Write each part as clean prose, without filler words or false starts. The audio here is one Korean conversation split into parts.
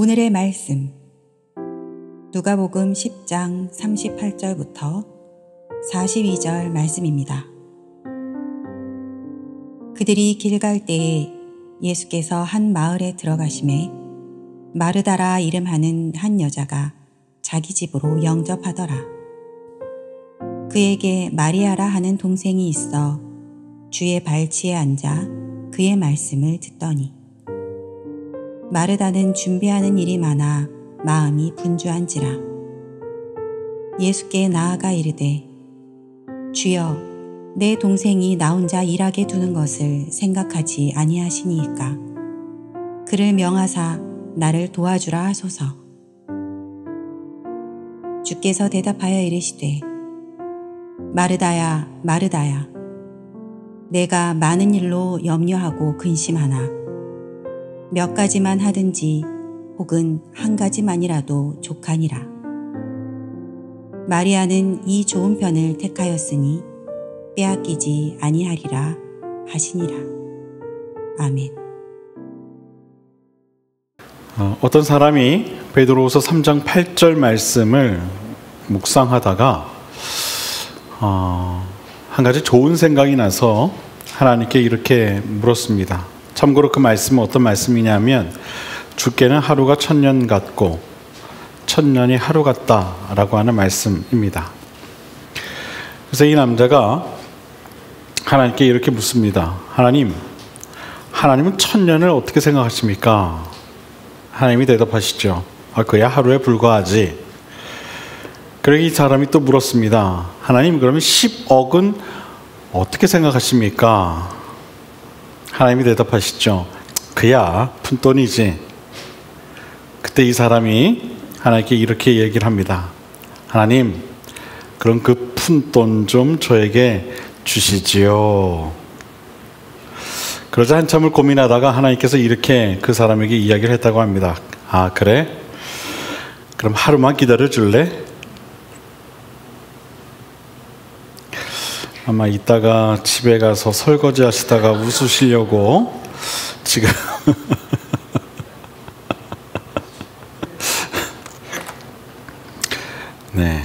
오늘의 말씀 누가복음 10장 38절부터 42절 말씀입니다. 그들이 길 갈 때에 예수께서 한 마을에 들어가심에 마르다라 이름하는 한 여자가 자기 집으로 영접하더라. 그에게 마리아라 하는 동생이 있어 주의 발치에 앉아 그의 말씀을 듣더니 마르다는 준비하는 일이 많아 마음이 분주한지라. 예수께 나아가 이르되 주여 내 동생이 나 혼자 일하게 두는 것을 생각하지 아니하시니이까 그를 명하사 나를 도와주라 하소서. 주께서 대답하여 이르시되 마르다야 마르다야 내가 많은 일로 염려하고 근심하나 몇 가지만 하든지 혹은 한 가지만이라도 족하니라. 마리아는 이 좋은 편을 택하였으니 빼앗기지 아니하리라 하시니라. 아멘. 어떤 사람이 베드로후서 3장 8절 말씀을 묵상하다가 한 가지 좋은 생각이 나서 하나님께 이렇게 물었습니다. 참고로 그 말씀은 어떤 말씀이냐면 주께는 하루가 1000년 같고 1000년이 하루 같다라고 하는 말씀입니다. 그래서 이 남자가 하나님께 이렇게 묻습니다. 하나님은 1000년을 어떻게 생각하십니까? 하나님이 대답하시죠. 그야 하루에 불과하지. 그러기 이 사람이 또 물었습니다. 하나님 그러면 10억은 어떻게 생각하십니까? 하나님이 대답하시죠. 그야 푼돈이지. 그때 이 사람이 하나님께 이렇게 얘기를 합니다. 하나님 그럼 그 푼돈 좀 저에게 주시지요. 그러자 한참을 고민하다가 하나님께서 이렇게 그 사람에게 이야기를 했다고 합니다. 아 그래? 그럼 하루만 기다려 줄래? 아마 이따가 집에 가서 설거지 하시다가 웃으시려고 지금 네.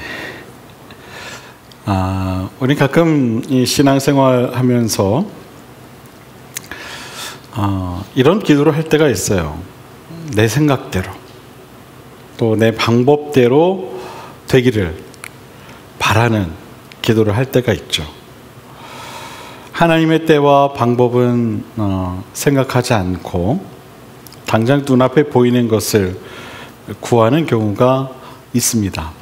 우리 가끔 이 신앙생활 하면서 이런 기도를 할 때가 있어요. 내 생각대로 또 내 방법대로 되기를 바라는 기도를 할 때가 있죠. 하나님의 때와 방법은 생각하지 않고 당장 눈앞에 보이는 것을 구하는 경우가 있습니다.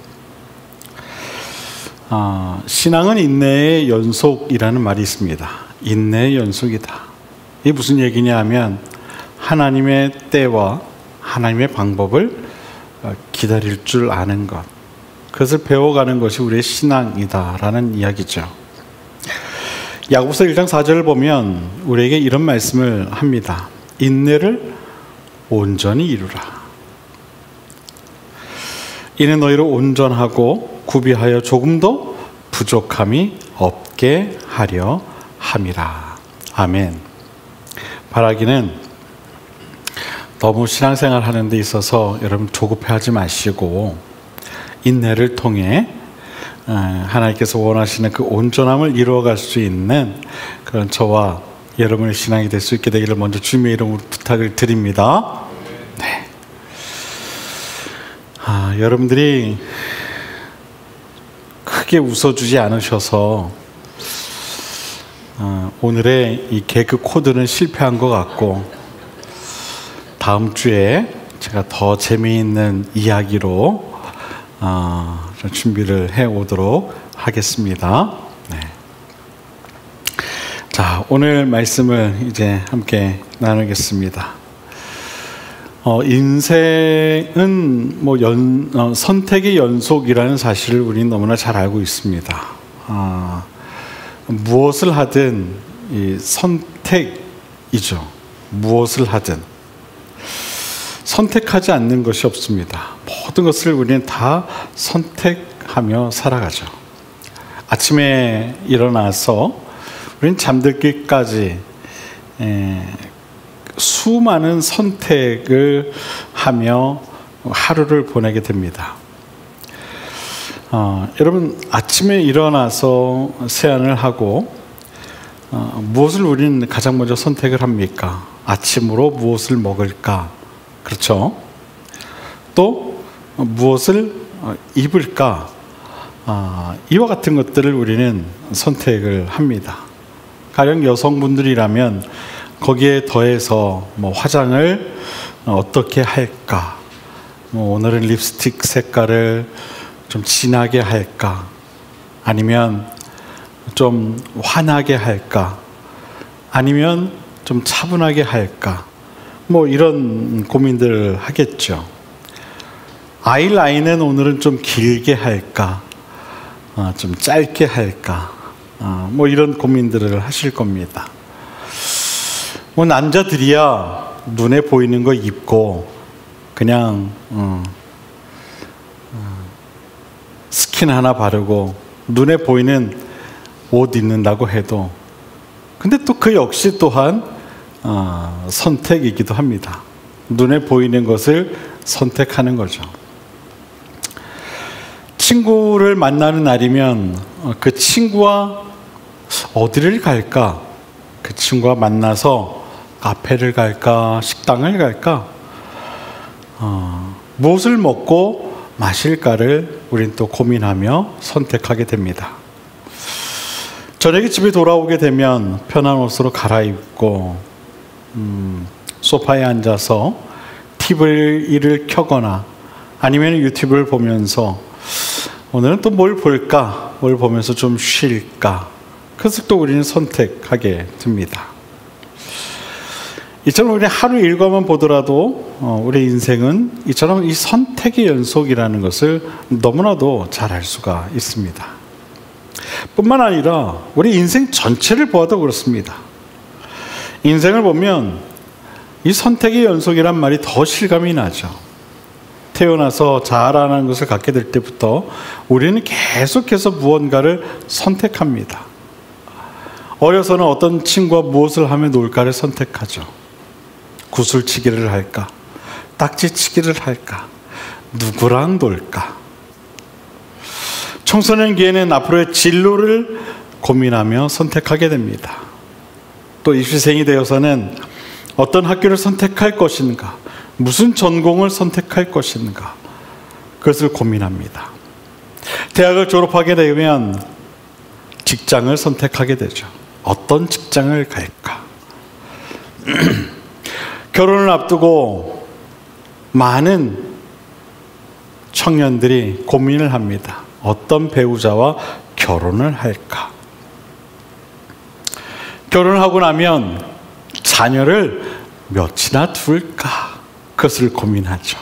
신앙은 인내의 연속이라는 말이 있습니다. 인내의 연속이다. 이게 무슨 얘기냐 하면 하나님의 때와 하나님의 방법을 기다릴 줄 아는 것, 그것을 배워가는 것이 우리의 신앙이다라는 이야기죠. 야고보서 1장 4절을 보면 우리에게 이런 말씀을 합니다. 인내를 온전히 이루라. 이는 너희를 온전하고 구비하여 조금도 부족함이 없게 하려 함이라. 아멘. 바라기는 너무 신앙생활 하는 데 있어서 여러분 조급해하지 마시고 인내를 통해 하나님께서 원하시는 그 온전함을 이루어갈 수 있는 그런 저와 여러분의 신앙이 될 수 있게 되기를 먼저 주님의 이름으로 부탁을 드립니다. 네. 여러분들이 크게 웃어주지 않으셔서 오늘의 이 개그 코드는 실패한 것 같고 다음 주에 제가 더 재미있는 이야기로 준비를 해오도록 하겠습니다. 네. 자, 오늘 말씀을 이제 함께 나누겠습니다. 인생은 선택의 연속이라는 사실을 우리는 너무나 잘 알고 있습니다. 무엇을 하든 이 선택이죠. 무엇을 하든 선택하지 않는 것이 없습니다. 모든 것을 우리는 다 선택하며 살아가죠. 아침에 일어나서 우리는 잠들기까지 수많은 선택을 하며 하루를 보내게 됩니다. 여러분, 아침에 일어나서 세안을 하고 무엇을 우리는 가장 먼저 선택을 합니까? 아침으로 무엇을 먹을까? 그렇죠? 또 무엇을 입을까? 이와 같은 것들을 우리는 선택을 합니다. 가령 여성분들이라면 거기에 더해서 화장을 어떻게 할까? 오늘은 립스틱 색깔을 좀 진하게 할까? 아니면 좀 환하게 할까? 아니면 좀 차분하게 할까? 이런 고민들을 하겠죠. 아이라인은 오늘은 좀 길게 할까? 좀 짧게 할까? 이런 고민들을 하실 겁니다. 남자들이야 눈에 보이는 거 입고 그냥 스킨 하나 바르고 눈에 보이는 옷 입는다고 해도, 근데 또 그 역시 또한 선택이기도 합니다. 눈에 보이는 것을 선택하는 거죠. 친구를 만나는 날이면 그 친구와 어디를 갈까? 그 친구와 만나서 카페를 갈까? 식당을 갈까? 무엇을 먹고 마실까를 우린 또 고민하며 선택하게 됩니다. 저녁에 집에 돌아오게 되면 편한 옷으로 갈아입고 소파에 앉아서 TV를 켜거나 아니면 유튜브를 보면서 오늘은 또 뭘 볼까? 뭘 보면서 좀 쉴까? 그래서 또 우리는 선택하게 됩니다. 이처럼 우리 하루 일과만 보더라도 우리 인생은 이처럼 이 선택의 연속이라는 것을 너무나도 잘 알 수가 있습니다. 뿐만 아니라 우리 인생 전체를 보아도 그렇습니다. 인생을 보면 이 선택의 연속이란 말이 더 실감이 나죠. 태어나서 자라는 것을 갖게 될 때부터 우리는 계속해서 무언가를 선택합니다. 어려서는 어떤 친구와 무엇을 하며 놀까를 선택하죠. 구슬치기를 할까? 딱지치기를 할까? 누구랑 놀까? 청소년기에는 앞으로의 진로를 고민하며 선택하게 됩니다. 또 입시생이 되어서는 어떤 학교를 선택할 것인가? 무슨 전공을 선택할 것인가? 그것을 고민합니다. 대학을 졸업하게 되면 직장을 선택하게 되죠. 어떤 직장을 갈까? 결혼을 앞두고 많은 청년들이 고민을 합니다. 어떤 배우자와 결혼을 할까? 결혼을 하고 나면 자녀를 몇이나 둘까? 그것을 고민하죠.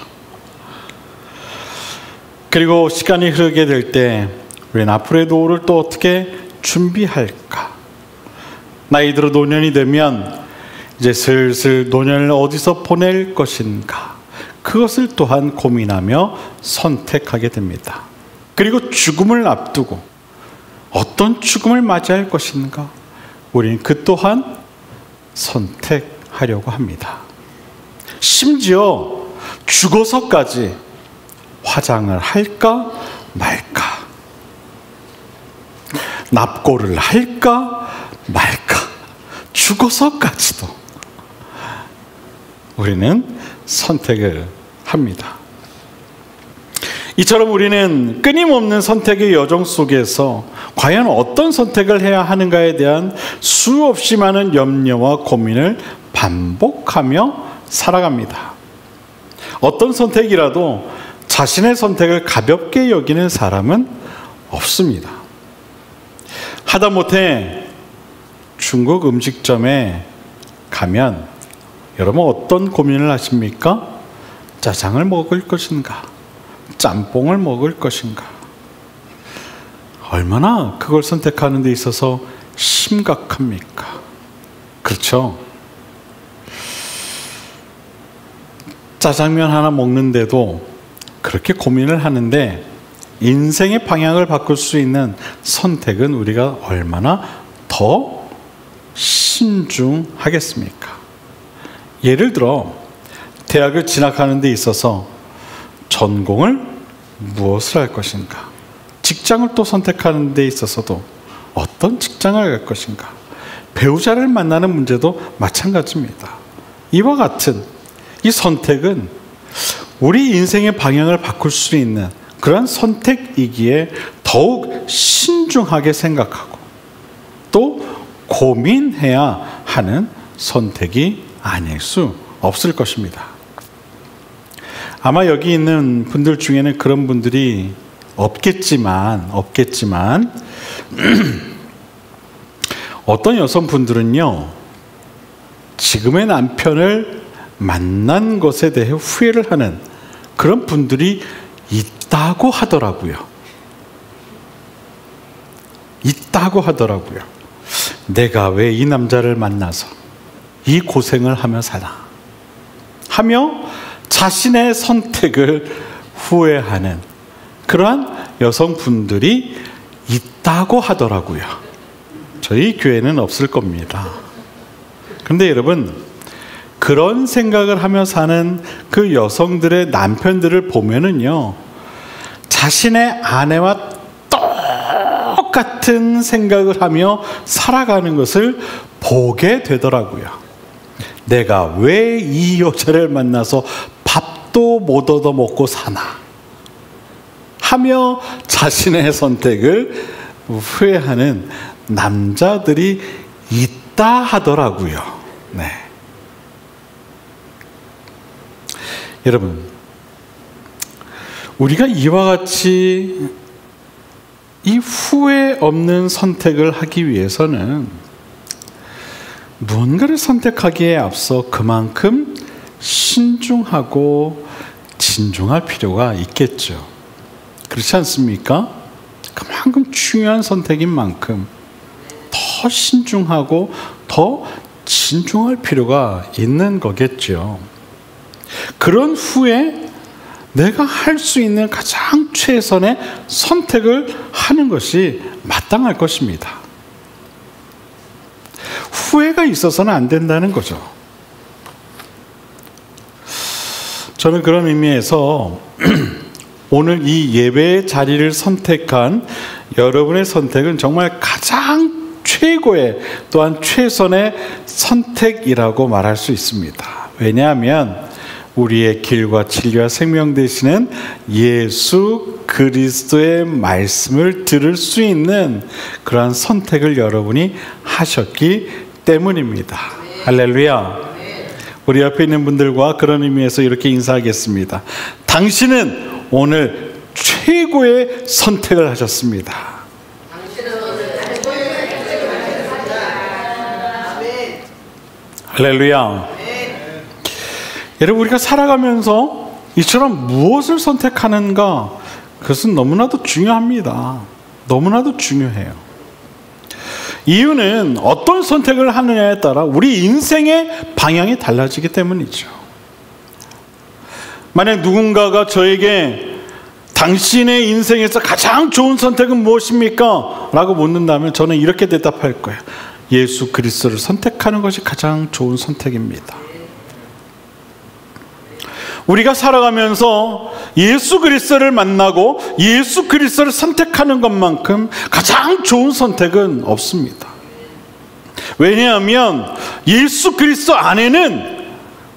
그리고 시간이 흐르게 될 때 우리는 앞으로의 노후를 또 어떻게 준비할까? 나이 들어 노년이 되면 이제 슬슬 노년을 어디서 보낼 것인가? 그것을 또한 고민하며 선택하게 됩니다. 그리고 죽음을 앞두고 어떤 죽음을 맞이할 것인가? 우리는 그 또한 선택하려고 합니다. 심지어 죽어서까지 화장을 할까 말까? 납골을 할까 말까? 죽어서까지도 우리는 선택을 합니다. 이처럼 우리는 끊임없는 선택의 여정 속에서 과연 어떤 선택을 해야 하는가에 대한 수없이 많은 염려와 고민을 반복하며 살아갑니다. 어떤 선택이라도 자신의 선택을 가볍게 여기는 사람은 없습니다. 하다못해 중국 음식점에 가면 여러분 어떤 고민을 하십니까? 짜장을 먹을 것인가? 짬뽕을 먹을 것인가? 얼마나 그걸 선택하는 데 있어서 심각합니까? 그렇죠? 짜장면 하나 먹는데도 그렇게 고민을 하는데 인생의 방향을 바꿀 수 있는 선택은 우리가 얼마나 더 신중하겠습니까? 예를 들어 대학을 진학하는 데 있어서 전공을 무엇을 할 것인가? 직장을 또 선택하는 데 있어서도 어떤 직장을 갈 것인가? 배우자를 만나는 문제도 마찬가지입니다. 이와 같은 이 선택은 우리 인생의 방향을 바꿀 수 있는 그런 선택이기에 더욱 신중하게 생각하고 또 고민해야 하는 선택이 아닐 수 없을 것입니다. 아마 여기 있는 분들 중에는 그런 분들이 없겠지만 어떤 여성분들은요, 지금의 남편을 만난 것에 대해 후회를 하는 그런 분들이 있다고 하더라고요. 내가 왜 이 남자를 만나서 이 고생을 하며 사나 하며 자신의 선택을 후회하는 그러한 여성분들이 있다고 하더라고요. 저희 교회는 없을 겁니다. 그런데 여러분, 그런 생각을 하며 사는 그 여성들의 남편들을 보면은요, 자신의 아내와 똑같은 생각을 하며 살아가는 것을 보게 되더라고요. 내가 왜 이 여자를 만나서 밥도 못 얻어 먹고 사나 하며 자신의 선택을 후회하는 남자들이 있다 하더라고요. 네. 여러분, 우리가 이와 같이 이 후회 없는 선택을 하기 위해서는 무언가를 선택하기에 앞서 그만큼 신중하고 진중할 필요가 있겠죠. 그렇지 않습니까? 그만큼 중요한 선택인 만큼 더 신중하고 더 진중할 필요가 있는 거겠죠. 그런 후에 내가 할 수 있는 가장 최선의 선택을 하는 것이 마땅할 것입니다. 후회가 있어서는 안 된다는 거죠. 저는 그런 의미에서 오늘 이 예배의 자리를 선택한 여러분의 선택은 정말 가장 최고의 또한 최선의 선택이라고 말할 수 있습니다. 왜냐하면 우리의 길과 진리와 생명 되시는 예수 그리스도의 말씀을 들을 수 있는 그러한 선택을 여러분이 하셨기 때문입니다. 할렐루야. 우리 옆에 있는 분들과 그런 의미에서 이렇게 인사하겠습니다. 당신은 오늘 최고의 선택을 하셨습니다. 할렐루야. 여러분, 우리가 살아가면서 이처럼 무엇을 선택하는가, 그것은 너무나도 중요합니다. 너무나도 중요해요. 이유는 어떤 선택을 하느냐에 따라 우리 인생의 방향이 달라지기 때문이죠. 만약 누군가가 저에게 당신의 인생에서 가장 좋은 선택은 무엇입니까? 라고 묻는다면 저는 이렇게 대답할 거예요. 예수 그리스도를 선택하는 것이 가장 좋은 선택입니다. 우리가 살아가면서 예수 그리스도를 만나고 예수 그리스도를 선택하는 것만큼 가장 좋은 선택은 없습니다. 왜냐하면 예수 그리스도 안에는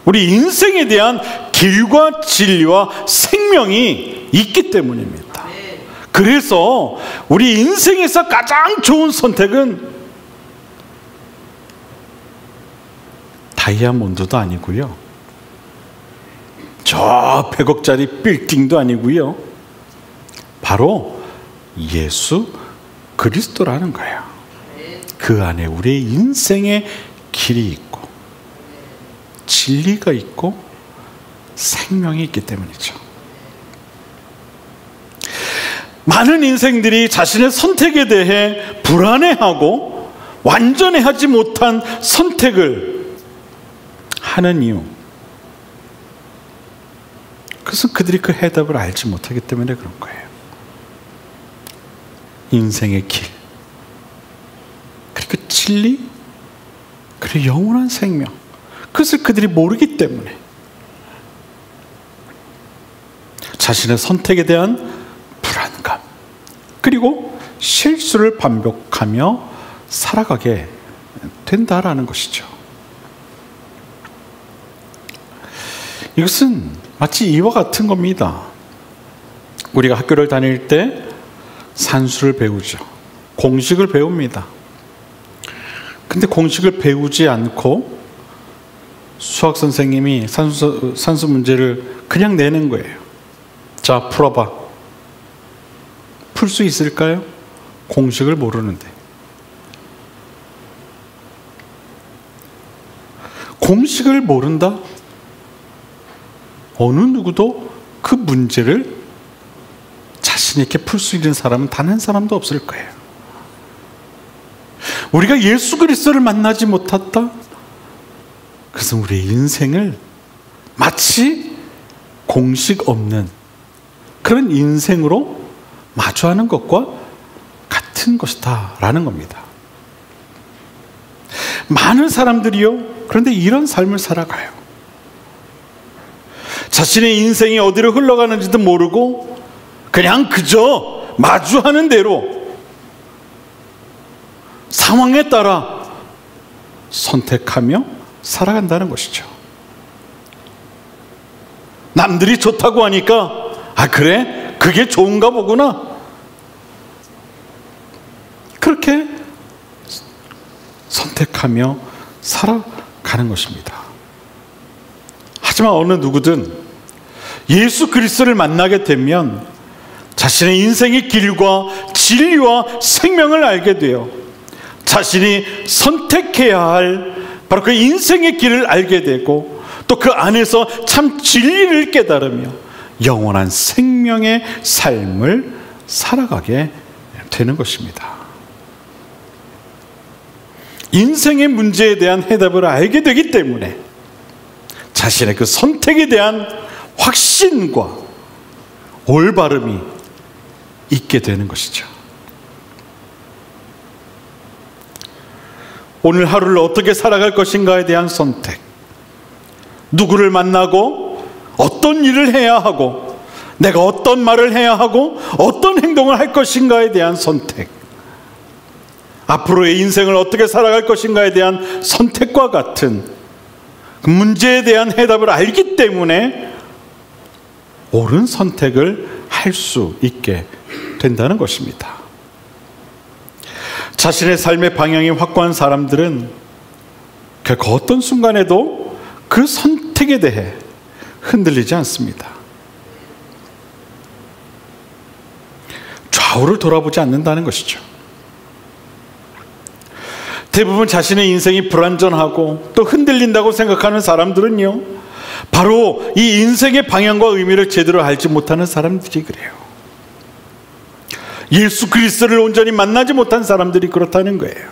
우리 인생에 대한 길과 진리와 생명이 있기 때문입니다. 그래서 우리 인생에서 가장 좋은 선택은 다이아몬드도 아니고요, 저 100억짜리 빌딩도 아니고요, 바로 예수 그리스도라는 거예요. 그 안에 우리의 인생의 길이 있고 진리가 있고 생명이 있기 때문이죠. 많은 인생들이 자신의 선택에 대해 불안해하고 완전히 하지 못한 선택을 하는 이유, 그것은 그들이 그 해답을 알지 못하기 때문에 그런 거예요. 인생의 길, 그리고 진리, 그리고 영원한 생명, 그것을 그들이 모르기 때문에 자신의 선택에 대한 불안감, 그리고 실수를 반복하며 살아가게 된다라는 것이죠. 이것은 마치 이와 같은 겁니다. 우리가 학교를 다닐 때 산수를 배우죠. 공식을 배웁니다. 근데 공식을 배우지 않고 수학 선생님이 산수 문제를 그냥 내는 거예요. 자, 풀어봐. 풀 수 있을까요? 공식을 모르는데. 공식을 모른다? 어느 누구도 그 문제를 자신 있게 풀 수 있는 사람은 단 한 사람도 없을 거예요. 우리가 예수 그리스도를 만나지 못했다? 그래서 우리의 인생을 마치 공식 없는 그런 인생으로 마주하는 것과 같은 것이다 라는 겁니다. 많은 사람들이요, 그런데 이런 삶을 살아가요. 자신의 인생이 어디로 흘러가는지도 모르고 그냥 그저 마주하는 대로 상황에 따라 선택하며 살아간다는 것이죠. 남들이 좋다고 하니까 아 그래? 그게 좋은가 보구나. 그렇게 선택하며 살아가는 것입니다. 하지만 어느 누구든 예수 그리스도를 만나게 되면 자신의 인생의 길과 진리와 생명을 알게 돼요. 자신이 선택해야 할 바로 그 인생의 길을 알게 되고 또 그 안에서 참 진리를 깨달으며 영원한 생명의 삶을 살아가게 되는 것입니다. 인생의 문제에 대한 해답을 알게 되기 때문에 자신의 그 선택에 대한 확신과 올바름이 있게 되는 것이죠. 오늘 하루를 어떻게 살아갈 것인가에 대한 선택, 누구를 만나고 어떤 일을 해야 하고 내가 어떤 말을 해야 하고 어떤 행동을 할 것인가에 대한 선택, 앞으로의 인생을 어떻게 살아갈 것인가에 대한 선택과 같은 그 문제에 대한 해답을 알기 때문에 옳은 선택을 할 수 있게 된다는 것입니다. 자신의 삶의 방향이 확고한 사람들은 결코 어떤 순간에도 그 선택에 대해 흔들리지 않습니다. 좌우를 돌아보지 않는다는 것이죠. 대부분 자신의 인생이 불완전하고 또 흔들린다고 생각하는 사람들은요, 바로 이 인생의 방향과 의미를 제대로 알지 못하는 사람들이 그래요. 예수 그리스도를 온전히 만나지 못한 사람들이 그렇다는 거예요.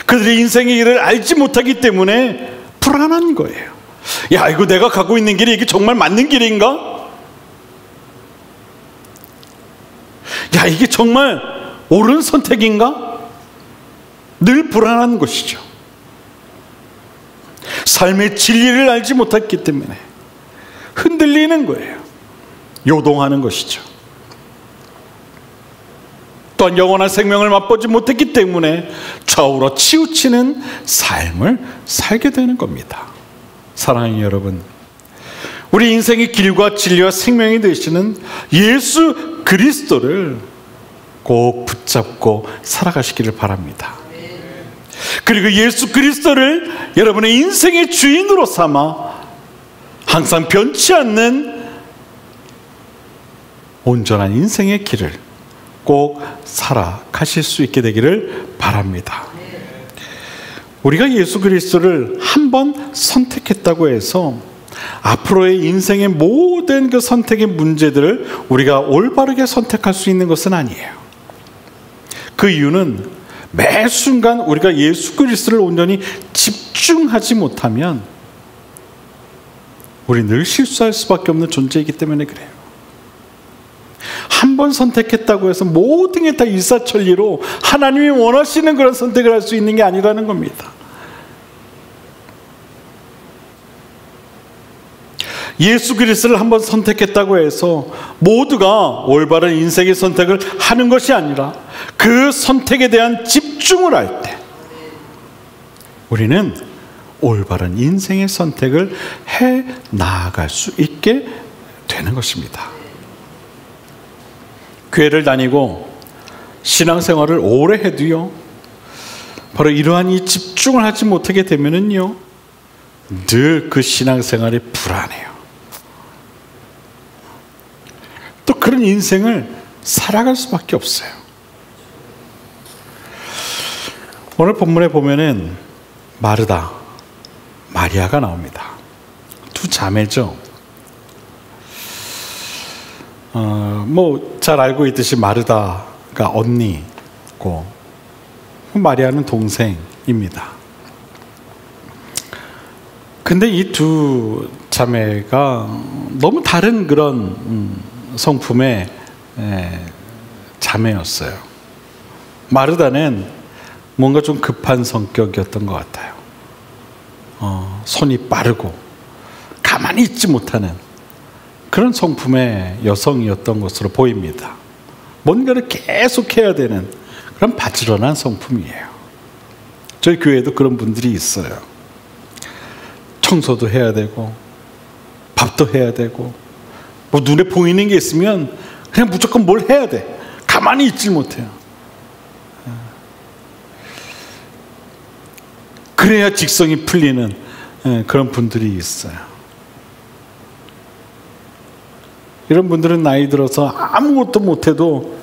그들의 인생의 길을 알지 못하기 때문에 불안한 거예요. 야, 이거 내가 가고 있는 길이 이게 정말 맞는 길인가? 야, 이게 정말 옳은 선택인가? 늘 불안한 것이죠. 삶의 진리를 알지 못했기 때문에 흔들리는 거예요. 요동하는 것이죠. 또한 영원한 생명을 맛보지 못했기 때문에 좌우로 치우치는 삶을 살게 되는 겁니다. 사랑하는 여러분, 우리 인생의 길과 진리와 생명이 되시는 예수 그리스도를 꼭 붙잡고 살아가시기를 바랍니다. 그리고 예수 그리스도를 여러분의 인생의 주인으로 삼아 항상 변치 않는 온전한 인생의 길을 꼭 살아가실 수 있게 되기를 바랍니다. 우리가 예수 그리스도를 한번 선택했다고 해서 앞으로의 인생의 모든 그 선택의 문제들을 우리가 올바르게 선택할 수 있는 것은 아니에요. 그 이유는 매 순간 우리가 예수 그리스도를 온전히 집중하지 못하면 우리 늘 실수할 수밖에 없는 존재이기 때문에 그래요. 한 번 선택했다고 해서 모든 게 다 일사천리로 하나님이 원하시는 그런 선택을 할 수 있는 게 아니라는 겁니다. 예수 그리스도를 한번 선택했다고 해서 모두가 올바른 인생의 선택을 하는 것이 아니라 그 선택에 대한 집중을 할 때 우리는 올바른 인생의 선택을 해 나아갈 수 있게 되는 것입니다. 교회를 다니고 신앙생활을 오래 해도요, 바로 이러한 이 집중을 하지 못하게 되면은요, 늘 그 신앙생활이 불안해요. 또 그런 인생을 살아갈 수밖에 없어요. 오늘 본문에 보면은 마르다, 마리아가 나옵니다. 두 자매죠. 잘 알고 있듯이 마르다가 언니고 마리아는 동생입니다. 근데 이 두 자매가 너무 다른 그런 성품의 자매였어요. 마르다는 뭔가 좀 급한 성격이었던 것 같아요. 손이 빠르고 가만히 있지 못하는 그런 성품의 여성이었던 것으로 보입니다. 뭔가를 계속 해야 되는 그런 바지런한 성품이에요. 저희 교회에도 그런 분들이 있어요. 청소도 해야 되고 밥도 해야 되고 뭐 눈에 보이는 게 있으면 그냥 무조건 뭘 해야 돼. 가만히 있지 못해요. 그래야 직성이 풀리는 그런 분들이 있어요. 이런 분들은 나이 들어서 아무것도 못해도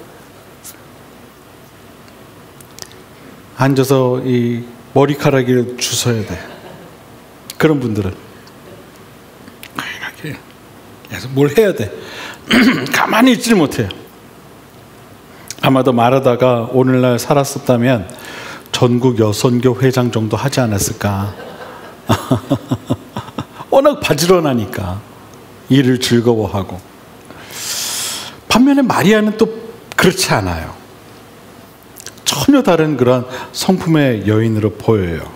앉아서 이 머리카락을 주워야 돼. 그런 분들은 이렇게 계속 뭘 해야 돼. 가만히 있지 못해요. 아마도 마르다가 오늘날 살았었다면 전국 여선교 회장 정도 하지 않았을까. 워낙 바지런하니까 일을 즐거워하고. 반면에 마리아는 또 그렇지 않아요. 전혀 다른 그런 성품의 여인으로 보여요.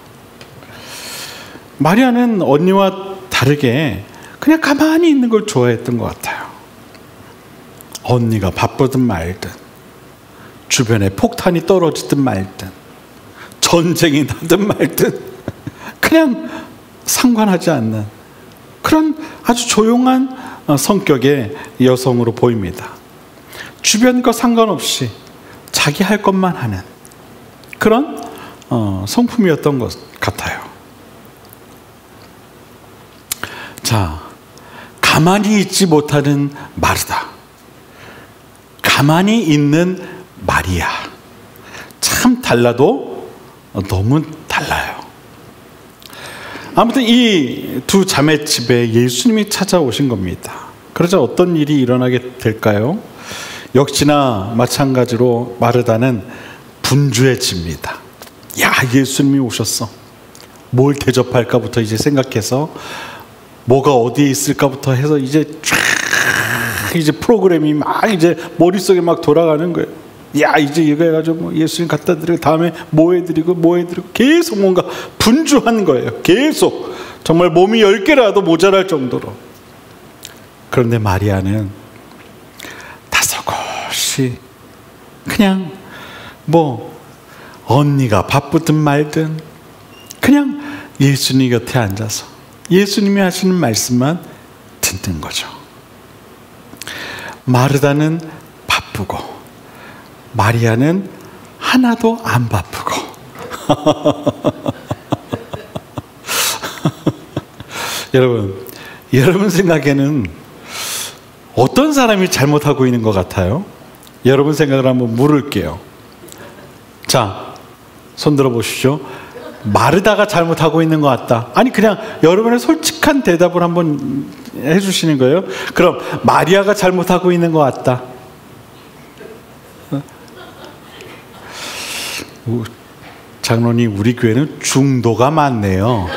마리아는 언니와 다르게 그냥 가만히 있는 걸 좋아했던 것 같아요. 언니가 바쁘든 말든, 주변에 폭탄이 떨어지든 말든, 전쟁이 나든 말든 그냥 상관하지 않는 그런 아주 조용한 성격의 여성으로 보입니다. 주변과 상관없이 자기 할 것만 하는 그런 성품이었던 것 같아요. 자, 가만히 있지 못하는 마르다, 가만히 있는 마리아, 참 달라도 너무 달라요. 아무튼 이 두 자매 집에 예수님이 찾아오신 겁니다. 그러자 어떤 일이 일어나게 될까요? 역시나 마찬가지로 마르다는 분주해집니다. 야, 예수님이 오셨어. 뭘 대접할까부터 이제 생각해서 뭐가 어디에 있을까부터 해서 이제 쫙 이제 프로그램이 막 이제 머릿속에 막 돌아가는 거예요. 야, 이제 이거 해가지고 뭐 예수님 갖다 드리고 다음에 뭐 해드리고 계속 뭔가 분주한 거예요. 계속 정말 몸이 10개라도 모자랄 정도로. 그런데 마리아는 다소곳이 그냥 뭐 언니가 바쁘든 말든 그냥 예수님 곁에 앉아서 예수님이 하시는 말씀만 듣는 거죠. 마르다는 바쁘고 마리아는 하나도 안 바쁘고. 여러분 생각에는 어떤 사람이 잘못하고 있는 것 같아요? 여러분 생각을 한번 물을게요. 자, 손 들어 보시죠. 마르다가 잘못하고 있는 것 같다. 아니, 그냥 여러분의 솔직한 대답을 한번 해주시는 거예요. 그럼 마리아가 잘못하고 있는 것 같다. 장로님, 우리 교회는 중도가 많네요.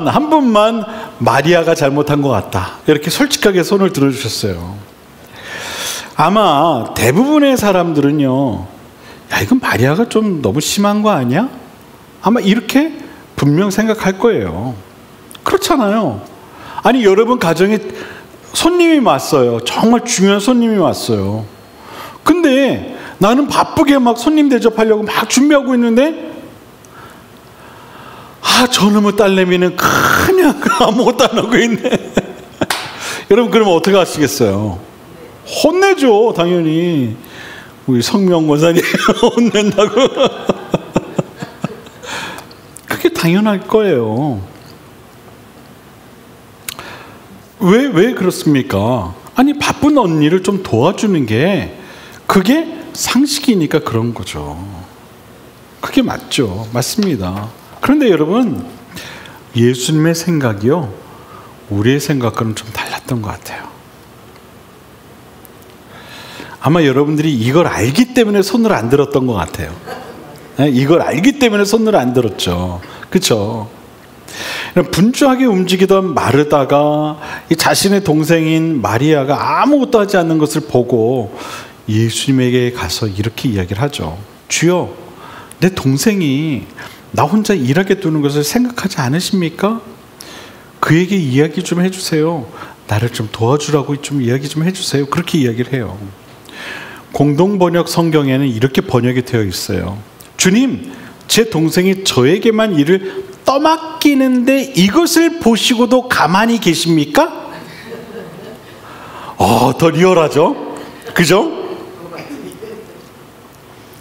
한 분만 마리아가 잘못한 것 같다. 이렇게 솔직하게 손을 들어주셨어요. 아마 대부분의 사람들은요, 야, 이건 마리아가 좀 너무 심한 거 아니야? 아마 이렇게 분명 생각할 거예요. 그렇잖아요. 아니, 여러분 가정에 손님이 왔어요. 정말 중요한 손님이 왔어요. 근데 나는 바쁘게 막 손님 대접하려고 막 준비하고 있는데, 저놈의 딸내미는 그냥 아무것도 안 하고 있네. 여러분, 그러면 어떻게 하시겠어요? 혼내죠, 당연히. 우리 성명 권사님 혼낸다고. 그게 당연할 거예요. 왜 그렇습니까? 아니, 바쁜 언니를 좀 도와주는 게 그게 상식이니까 그런 거죠. 그게 맞죠. 맞습니다. 그런데 여러분, 예수님의 생각이요, 우리의 생각과는 좀 달랐던 것 같아요. 아마 여러분들이 이걸 알기 때문에 손을 안 들었던 것 같아요. 이걸 알기 때문에 손을 안 들었죠. 그렇죠? 분주하게 움직이던 마르다가 이 자신의 동생인 마리아가 아무것도 하지 않는 것을 보고 예수님에게 가서 이렇게 이야기를 하죠. 주여, 내 동생이 나 혼자 일하게 두는 것을 생각하지 않으십니까? 그에게 이야기 좀 해주세요. 나를 좀 도와주라고 좀 이야기 좀 해주세요. 그렇게 이야기를 해요. 공동번역 성경에는 이렇게 번역이 되어 있어요. 주님, 제 동생이 저에게만 일을 떠맡기는데 이것을 보시고도 가만히 계십니까? 더 리얼하죠? 그죠?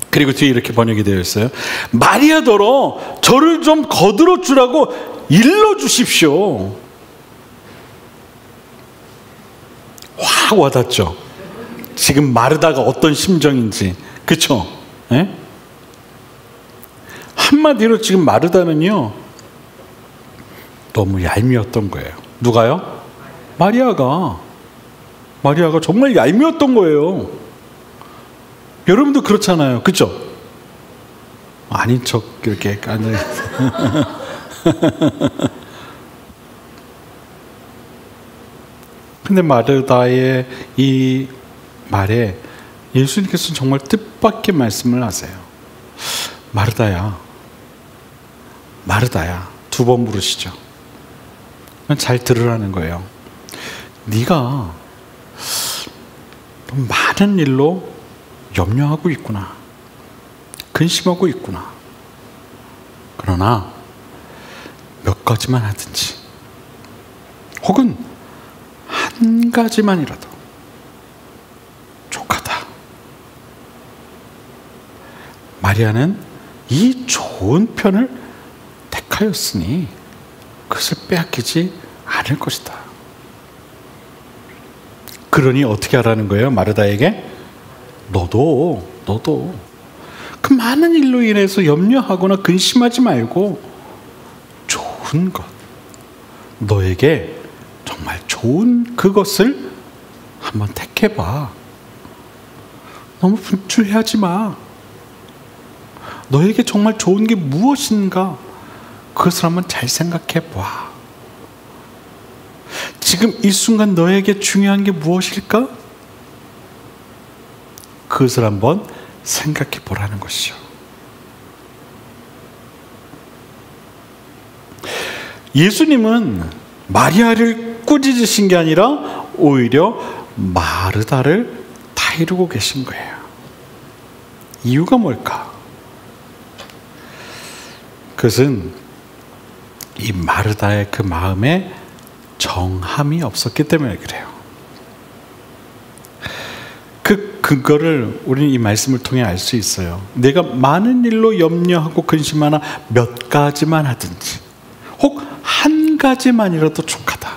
그리고 뒤에 이렇게 번역이 되어 있어요. 마리아더러 저를 좀 거들어 주라고 일러 주십시오. 확 와닿죠? 지금 마르다가 어떤 심정인지. 그렇죠? 예? 한마디로 지금 마르다는요, 너무 얄미웠던 거예요. 누가요? 마리아가 정말 얄미웠던 거예요. 여러분도 그렇잖아요. 그렇죠? 아닌 척 이렇게 근데 마르다의 이 말에 예수님께서는 정말 뜻밖의 말씀을 하세요. 마르다야, 마르다야. 2번 부르시죠. 잘 들으라는 거예요. 네가 많은 일로 염려하고 있구나. 근심하고 있구나. 그러나 몇 가지만 하든지, 혹은 한 가지만이라도 족하다. 마리아는 이 좋은 편을 택하였으니 그것을 빼앗기지 않을 것이다. 그러니 어떻게 하라는 거예요? 마르다에게 너도 그 많은 일로 인해서 염려하거나 근심하지 말고 좋은 것, 너에게 정말 좋은 그것을 한번 택해봐. 너무 분주해하지 마. 너에게 정말 좋은 게 무엇인가, 그것을 한번 잘 생각해봐. 지금 이 순간 너에게 중요한 게 무엇일까? 그것을 한번 생각해 보라는 것이죠. 예수님은 마리아를 꾸짖으신 게 아니라 오히려 마르다를 타이르고 계신 거예요. 이유가 뭘까? 그것은 이 마르다의 그 마음에 정함이 없었기 때문에 그래요. 그 근거를 우리는 이 말씀을 통해 알 수 있어요. 내가 많은 일로 염려하고 근심하나 몇 가지만 하든지, 혹 한 가지만이라도 족하다.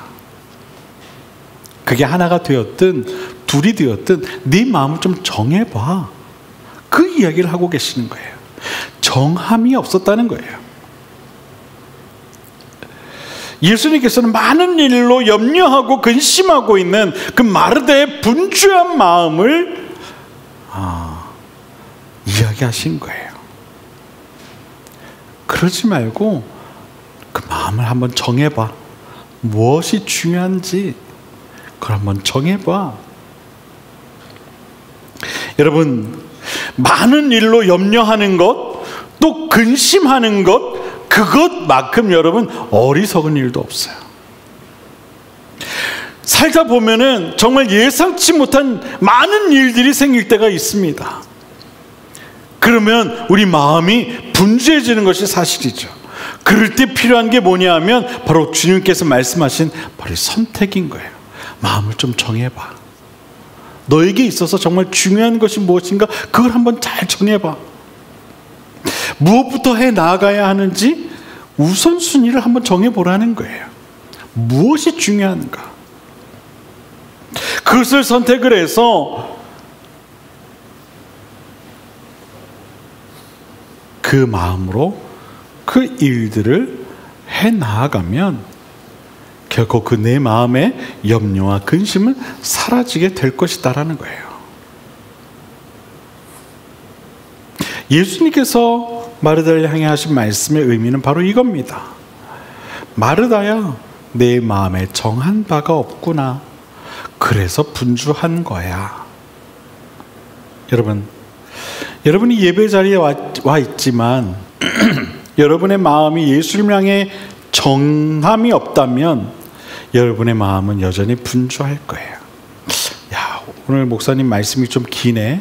그게 하나가 되었든 둘이 되었든 네 마음을 좀 정해봐. 그 이야기를 하고 계시는 거예요. 정함이 없었다는 거예요. 예수님께서는 많은 일로 염려하고 근심하고 있는 그 마르다의 분주한 마음을 이야기하신 거예요. 그러지 말고 그 마음을 한번 정해봐. 무엇이 중요한지 그걸 한번 정해봐. 여러분, 많은 일로 염려하는 것, 또 근심하는 것, 그것만큼 여러분 어리석은 일도 없어요. 살다 보면은 정말 예상치 못한 많은 일들이 생길 때가 있습니다. 그러면 우리 마음이 분주해지는 것이 사실이죠. 그럴 때 필요한 게 뭐냐 하면 바로 주님께서 말씀하신 바로 선택인 거예요. 마음을 좀 정해봐. 너에게 있어서 정말 중요한 것이 무엇인가 그걸 한번 잘 정해봐. 무엇부터 해 나아가야 하는지 우선순위를 한번 정해보라는 거예요. 무엇이 중요한가? 그것을 선택을 해서 그 마음으로 그 일들을 해 나아가면 결코 그 내 마음의 염려와 근심은 사라지게 될 것이다라는 거예요. 예수님께서 마르다를 향해 하신 말씀의 의미는 바로 이겁니다. 마르다야, 내 마음에 정한 바가 없구나. 그래서 분주한 거야. 여러분이 예배 자리에 와 있지만 여러분의 마음이 예수님을 향해 정함이 없다면 여러분의 마음은 여전히 분주할 거예요. 야, 오늘 목사님 말씀이 좀 기네.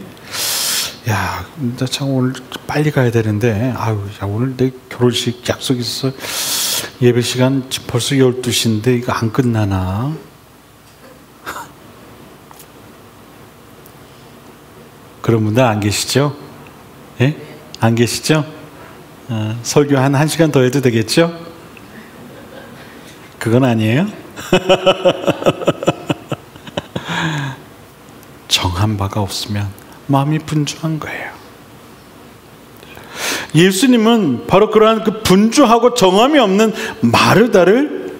야, 나 참 오늘 빨리 가야 되는데, 아유, 야, 오늘 내 결혼식 약속 있어. 예배 시간 벌써 12시인데 이거 안 끝나나? 그런 분들 안 계시죠? 예? 안 계시죠? 설교 한 1시간 더 해도 되겠죠? 그건 아니에요? 정한 바가 없으면 마음이 분주한 거예요. 예수님은 바로 그러한 그 분주하고 정함이 없는 마르다를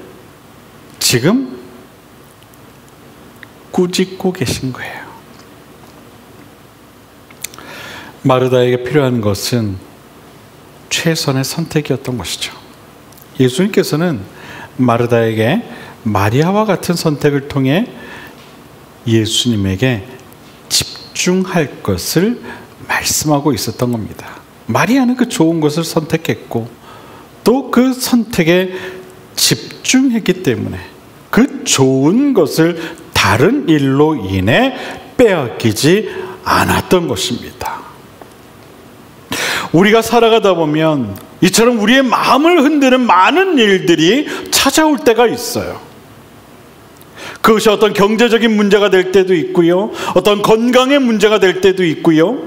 지금 꾸짖고 계신 거예요. 마르다에게 필요한 것은 최선의 선택이었던 것이죠. 예수님께서는 마르다에게 마리아와 같은 선택을 통해 예수님에게 집중할 것을 말씀하고 있었던 겁니다. 마리아는 그 좋은 것을 선택했고 또 그 선택에 집중했기 때문에 그 좋은 것을 다른 일로 인해 빼앗기지 않았던 것입니다. 우리가 살아가다 보면 이처럼 우리의 마음을 흔드는 많은 일들이 찾아올 때가 있어요. 그것이 어떤 경제적인 문제가 될 때도 있고요, 어떤 건강의 문제가 될 때도 있고요,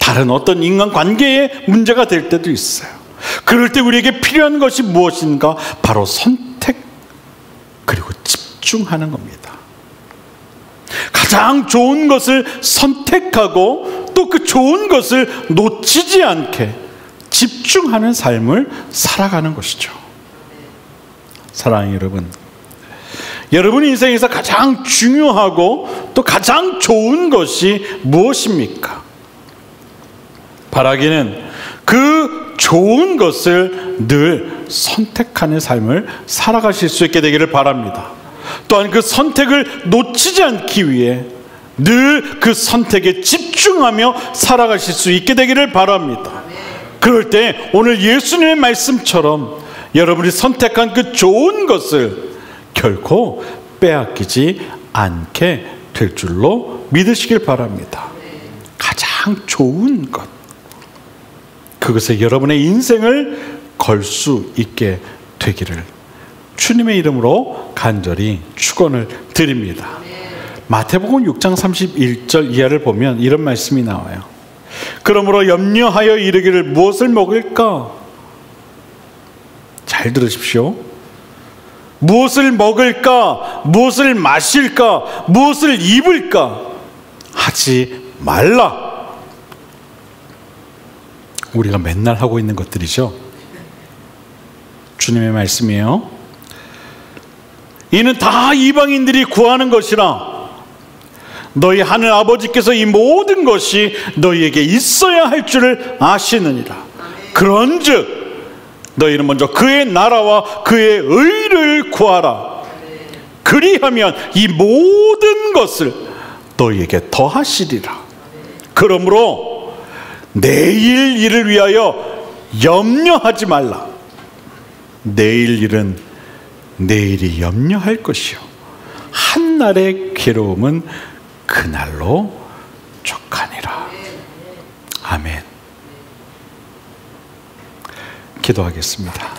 다른 어떤 인간관계의 문제가 될 때도 있어요. 그럴 때 우리에게 필요한 것이 무엇인가? 바로 선택 그리고 집중하는 겁니다. 가장 좋은 것을 선택하고 또 그 좋은 것을 놓치지 않게 집중하는 삶을 살아가는 것이죠. 사랑하는 여러분, 여러분 인생에서 가장 중요하고 또 가장 좋은 것이 무엇입니까? 바라기는 그 좋은 것을 늘 선택하는 삶을 살아가실 수 있게 되기를 바랍니다. 또한 그 선택을 놓치지 않기 위해 늘 그 선택에 집중하며 살아가실 수 있게 되기를 바랍니다. 그럴 때 오늘 예수님의 말씀처럼 여러분이 선택한 그 좋은 것을 결코 빼앗기지 않게 될 줄로 믿으시길 바랍니다. 가장 좋은 것, 그것에 여러분의 인생을 걸 수 있게 되기를 주님의 이름으로 간절히 축원을 드립니다. 마태복음 6장 31절 이하를 보면 이런 말씀이 나와요. 그러므로 염려하여 이르기를 무엇을 먹을까? 잘 들으십시오. 무엇을 먹을까? 무엇을 마실까? 무엇을 입을까? 하지 말라. 우리가 맨날 하고 있는 것들이죠. 주님의 말씀이에요. 이는 다 이방인들이 구하는 것이라. 너희 하늘 아버지께서 이 모든 것이 너희에게 있어야 할 줄을 아시느니라. 그런즉 너희는 먼저 그의 나라와 그의 의를 구하라. 그리하면 이 모든 것을 너희에게 더하시리라. 그러므로 내일 일을 위하여 염려하지 말라. 내일 일은 내일이 염려할 것이요 한날의 괴로움은 그날로 족하니라. 아멘. 기도하겠습니다.